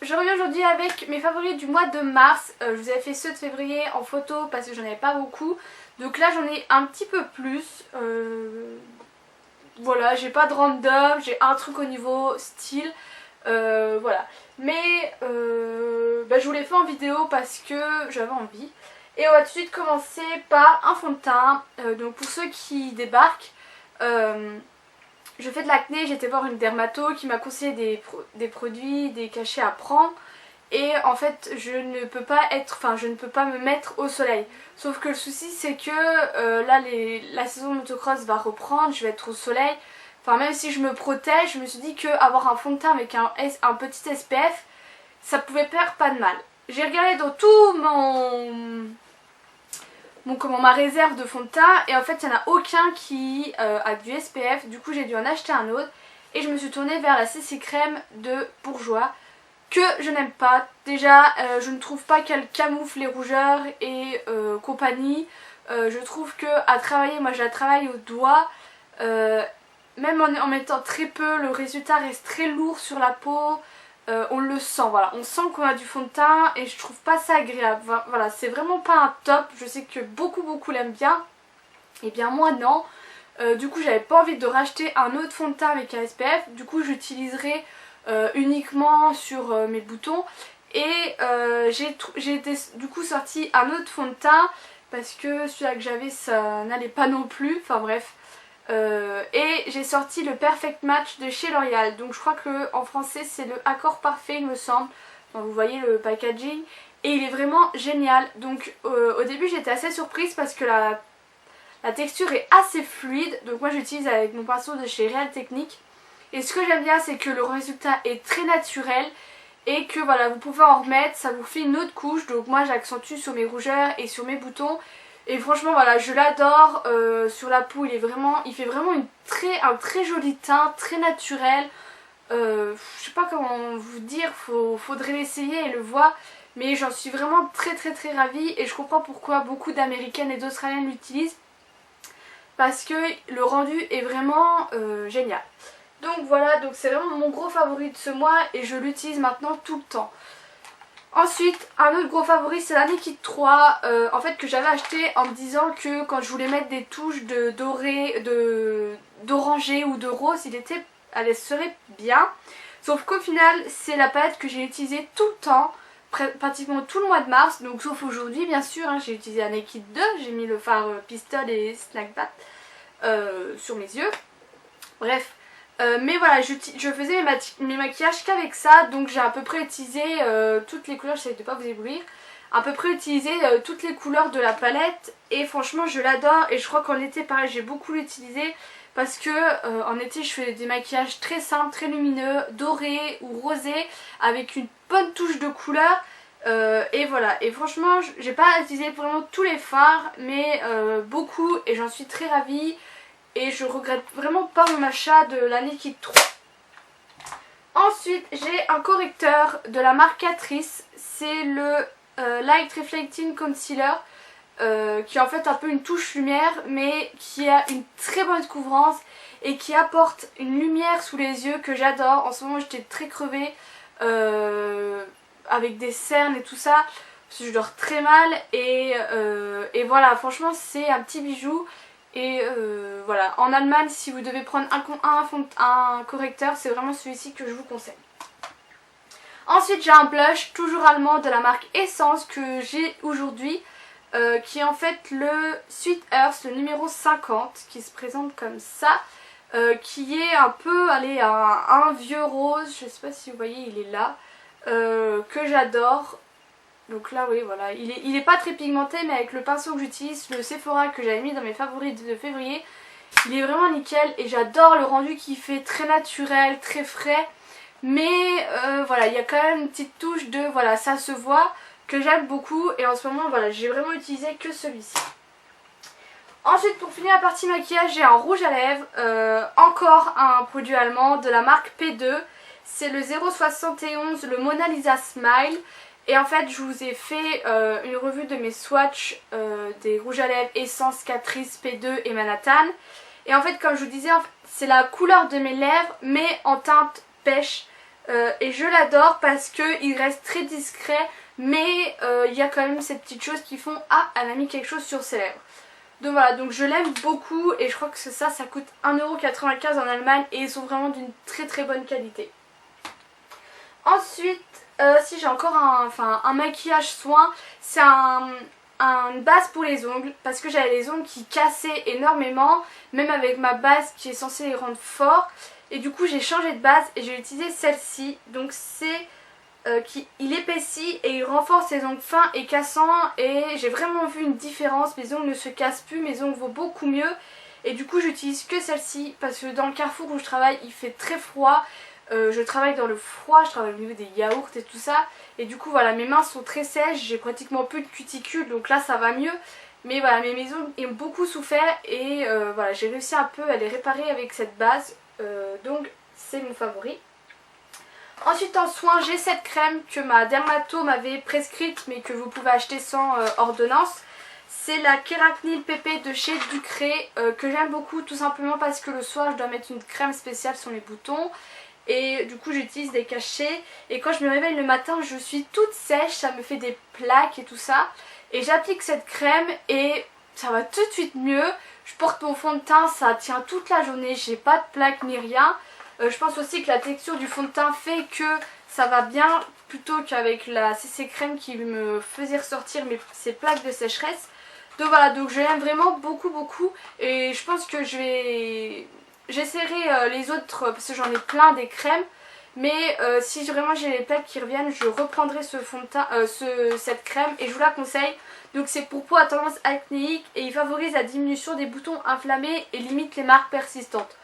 je reviens aujourd'hui avec mes favoris du mois de mars. Je vous avais fait ceux de février en photo parce que j'en avais pas beaucoup. Donc là j'en ai un petit peu plus. Voilà, j'ai pas de random, j'ai un truc au niveau style. Voilà. Mais je vous l'ai fait en vidéo parce que j'avais envie. Et on va tout de suite commencer par un fond de teint. Donc pour ceux qui débarquent, je fais de l'acné, j'étais voir une dermato qui m'a conseillé des produits, des cachets à prendre. Et en fait je ne peux pas me mettre au soleil. Sauf que le souci c'est que là la saison de motocross va reprendre, je vais être au soleil. Enfin même si je me protège, je me suis dit qu'avoir un fond de teint avec un petit SPF, ça pouvait faire pas de mal. J'ai regardé dans tout ma réserve de fond de teint et en fait il n'y en a aucun qui a du SPF. Du coup j'ai dû en acheter un autre et je me suis tournée vers la CC Crème de Bourjois que je n'aime pas. Déjà je ne trouve pas qu'elle camoufle les rougeurs et compagnie. Je trouve que à travailler, moi je la travaille au doigt, même en mettant très peu, le résultat reste très lourd sur la peau. On le sent, voilà, on sent qu'on a du fond de teint et je trouve pas ça agréable. Voilà, c'est vraiment pas un top. Je sais que beaucoup l'aiment bien, et bien moi non. Du coup j'avais pas envie de racheter un autre fond de teint avec un SPF. Du coup j'utiliserai uniquement sur mes boutons. Et j'ai du coup sorti un autre fond de teint parce que celui-là que j'avais ça n'allait pas non plus, enfin bref. Et j'ai sorti le Perfect Match de chez L'Oréal. Donc je crois qu'en français c'est le Accord Parfait il me semble. Donc, vous voyez le packaging et il est vraiment génial. Donc au début j'étais assez surprise parce que la texture est assez fluide. Donc moi j'utilise avec mon pinceau de chez Real Technique. Et ce que j'aime bien c'est que le résultat est très naturel. Et que voilà, vous pouvez en remettre, ça vous fait une autre couche. Donc moi j'accentue sur mes rougeurs et sur mes boutons. Et franchement voilà, je l'adore. Sur la peau il fait vraiment un très joli teint, très naturel. Je sais pas comment vous dire, faudrait l'essayer et le voir. Mais j'en suis vraiment très ravie. Et je comprends pourquoi beaucoup d'Américaines et d'Australiennes l'utilisent. Parce que le rendu est vraiment génial. Donc voilà, donc c'est vraiment mon gros favori de ce mois. Et je l'utilise maintenant tout le temps. Ensuite, un autre gros favori c'est la Naked 3 en fait que j'avais acheté en me disant que quand je voulais mettre des touches de doré, d'orangé ou de rose, elle serait bien. Sauf qu'au final c'est la palette que j'ai utilisée tout le temps, pratiquement tout le mois de mars, donc sauf aujourd'hui bien sûr, hein, j'ai utilisé la Naked 2, j'ai mis le fard Pistol et Snack Bat sur mes yeux. Bref. Mais voilà, je faisais mes maquillages qu'avec ça, donc j'ai à peu près utilisé toutes les couleurs, j'essaie de pas vous éblouir, à peu près utilisé toutes les couleurs de la palette et franchement je l'adore. Et je crois qu'en été pareil j'ai beaucoup l'utilisé parce que en été je fais des maquillages très simples, très lumineux, dorés ou rosés avec une bonne touche de couleur. Et voilà, et franchement j'ai pas utilisé vraiment tous les fards mais beaucoup et j'en suis très ravie. Et je regrette vraiment pas mon achat de la Naked 3. Ensuite j'ai un correcteur de la marque Catrice. C'est le Light Reflecting Concealer qui est en fait un peu une touche lumière mais qui a une très bonne couvrance et qui apporte une lumière sous les yeux que j'adore. En ce moment j'étais très crevée avec des cernes et tout ça parce que je dors très mal et voilà, franchement c'est un petit bijou. Et voilà, en Allemagne si vous devez prendre un correcteur, c'est vraiment celui-ci que je vous conseille. Ensuite j'ai un blush toujours allemand de la marque Essence que j'ai aujourd'hui qui est en fait le Sweet Earth, le numéro 50, qui se présente comme ça, qui est un peu un vieux rose, je sais pas si vous voyez, il est là, que j'adore. Donc là oui voilà, il est pas très pigmenté mais avec le pinceau que j'utilise, le Sephora que j'avais mis dans mes favoris de février, il est vraiment nickel et j'adore le rendu qu'il fait, très naturel, très frais. Mais voilà, il y a quand même une petite touche de, voilà, ça se voit, que j'aime beaucoup et en ce moment voilà, j'ai vraiment utilisé que celui-ci. Ensuite pour finir la partie maquillage, j'ai un rouge à lèvres, encore un produit allemand de la marque P2, c'est le 071, le Mona Lisa Smile. Et en fait je vous ai fait une revue de mes swatchs des rouges à lèvres Essence, Catrice, P2 et Manhattan. Et en fait comme je vous disais, c'est la couleur de mes lèvres mais en teinte pêche. et je l'adore parce qu'il reste très discret, mais il y a quand même ces petites choses qui font ah, elle a mis quelque chose sur ses lèvres. Donc voilà, donc je l'aime beaucoup et je crois que ça coûte 1,95 € en Allemagne et ils sont vraiment d'une très très bonne qualité. Ensuite, si j'ai encore un maquillage soin, c'est une base pour les ongles parce que j'avais les ongles qui cassaient énormément, même avec ma base qui est censée les rendre forts. Et du coup j'ai changé de base et j'ai utilisé celle-ci. Donc c'est il épaissit et il renforce les ongles fins et cassants. Et j'ai vraiment vu une différence, mes ongles ne se cassent plus, mes ongles vont beaucoup mieux. Et du coup j'utilise que celle-ci parce que dans le Carrefour où je travaille il fait très froid. Je travaille dans le froid, je travaille au niveau des yaourts et tout ça. Et du coup voilà, mes mains sont très sèches, j'ai pratiquement plus de cuticule, donc là ça va mieux. Mais voilà, mes ongles ont beaucoup souffert et voilà, j'ai réussi un peu à les réparer avec cette base. Donc c'est mon favori. Ensuite en soin, j'ai cette crème que ma dermato m'avait prescrite mais que vous pouvez acheter sans ordonnance. C'est la Kéracnyl PP de chez Ducré que j'aime beaucoup, tout simplement parce que le soir je dois mettre une crème spéciale sur les boutons. Et du coup j'utilise des cachets et quand je me réveille le matin je suis toute sèche, ça me fait des plaques et tout ça. Et j'applique cette crème et ça va tout de suite mieux. Je porte mon fond de teint, ça tient toute la journée, j'ai pas de plaques ni rien. Je pense aussi que la texture du fond de teint fait que ça va bien plutôt qu'avec la CC crème qui me faisait ressortir ces plaques de sécheresse. Donc voilà, donc je l'aime vraiment beaucoup et je pense que j'essaierai les autres parce que j'en ai plein des crèmes. Mais si vraiment j'ai les plaques qui reviennent, je reprendrai ce fond de teint, cette crème et je vous la conseille. Donc c'est pour peau à tendance acnéique et il favorise la diminution des boutons inflammés et limite les marques persistantes.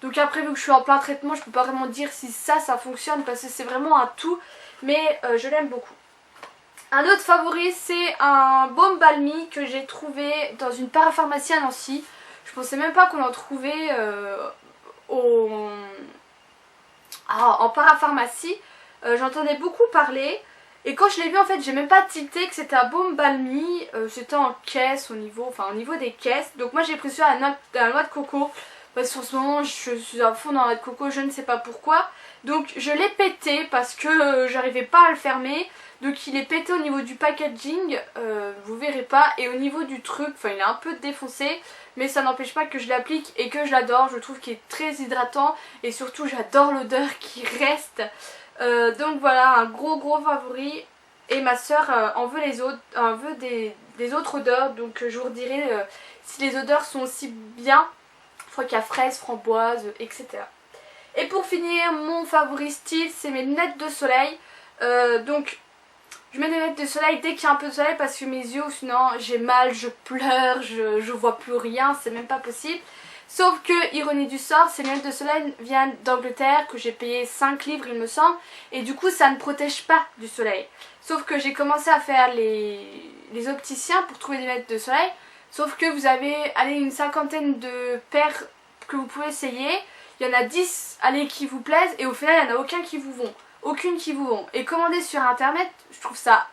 Donc après vu que je suis en plein traitement, je peux pas vraiment dire si ça fonctionne parce que c'est vraiment un tout. Mais je l'aime beaucoup. Un autre favori, c'est un baume balmy que j'ai trouvé dans une parapharmacie à Nancy. Je pensais même pas qu'on en trouvait en parapharmacie. J'entendais beaucoup parler. Et quand je l'ai vu, en fait, j'ai même pas tilté que c'était un baume balmy. C'était en caisse, au niveau des caisses. Donc moi j'ai pris celui à la noix de coco. Parce qu'en ce moment je suis à fond dans la noix de coco, je ne sais pas pourquoi. Donc je l'ai pété parce que j'arrivais pas à le fermer. Donc il est pété au niveau du packaging, vous verrez pas. Et au niveau du truc, enfin il est un peu défoncé. Mais ça n'empêche pas que je l'applique et que je l'adore. Je trouve qu'il est très hydratant. Et surtout j'adore l'odeur qui reste. Donc voilà, un gros favori. Et ma soeur en veut des autres odeurs. Donc je vous redirai si les odeurs sont aussi bien. Je crois qu'il y a fraise, framboise, etc. Et pour finir, mon favori style, c'est mes lunettes de soleil. Donc je mets des lunettes de soleil dès qu'il y a un peu de soleil parce que mes yeux, sinon j'ai mal, je pleure, je vois plus rien, c'est même pas possible. Sauf que, ironie du sort, ces lunettes de soleil viennent d'Angleterre, que j'ai payé 5 livres il me semble. Et du coup ça ne protège pas du soleil. Sauf que j'ai commencé à faire les opticiens pour trouver des lunettes de soleil. Sauf que vous avez une cinquantaine de paires que vous pouvez essayer. Il y en a 10 qui vous plaisent et au final il n'y en a aucune qui vous vont. Et commander sur internet, je trouve ça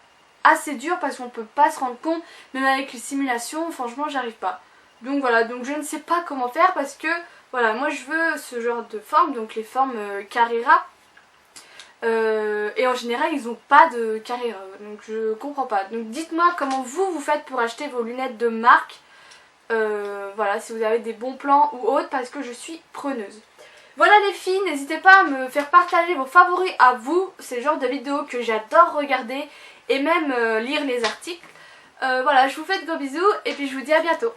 assez dur parce qu'on peut pas se rendre compte. Même avec les simulations, franchement j'arrive pas. Donc voilà, donc je ne sais pas comment faire parce que voilà, moi je veux ce genre de forme, donc les formes Carrera. Et en général ils n'ont pas de Carrera, donc je comprends pas. Donc dites-moi comment vous faites pour acheter vos lunettes de marque. Voilà, si vous avez des bons plans ou autres, parce que je suis preneuse. Voilà les filles, n'hésitez pas à me faire partager vos favoris à vous. C'est le genre de vidéos que j'adore regarder et même lire les articles. Voilà, je vous fais de gros bisous et puis je vous dis à bientôt.